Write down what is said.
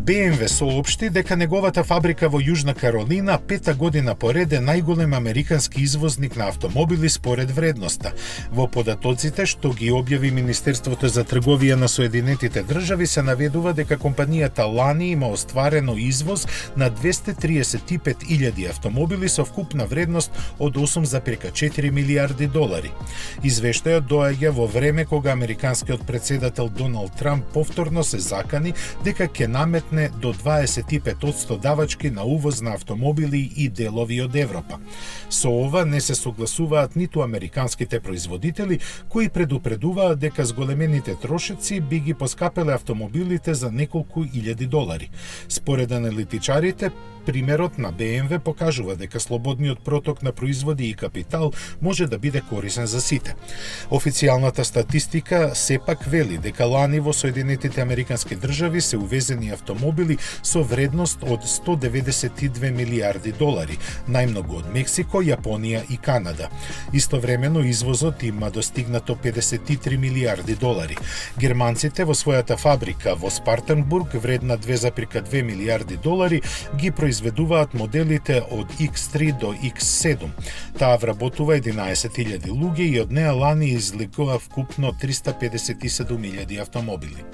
BMW соопшти дека неговата фабрика во Јужна Каролина 5-та година поред е најголем американски извозник на автомобили според вредноста. Во податоците што ги објави Министерството за трговија на Соединетите држави се наведува дека компанијата лани има остварено извоз на 235.000 автомобили со вкупна вредност од 8,4 милијарди долари. Извештајот доаѓа во време кога американскиот председател Доналд Трамп повторно се закани дека ќе наметне до 25% давачки на увоз на автомобили и делови од Европа. Со ова не се согласуваат ниту американските производители, кои предупредуваат дека зголемените трошоци би ги поскапеле автомобилите за неколку илјади долари. Според аналитичарите, примерот на BMW покажува дека слободниот проток на производи и капитал може да биде корисен за сите. Официјалната статистика сепак вели дека лани во Соединетите Американски држави се увезени автомобили со вредност од 192 милијарди долари, најмногу од Мексико, Јапонија и Канада. Истовремено извозот има достигнато 53 милијарди долари. Германците во својата фабрика во Спартенбург, вредна 2,2 милијарди долари, ги произведуваат моделите од X3 до X7. Таа вработува 11.000 луѓе и од неа лани излегува вкупно 357.000 автомобили.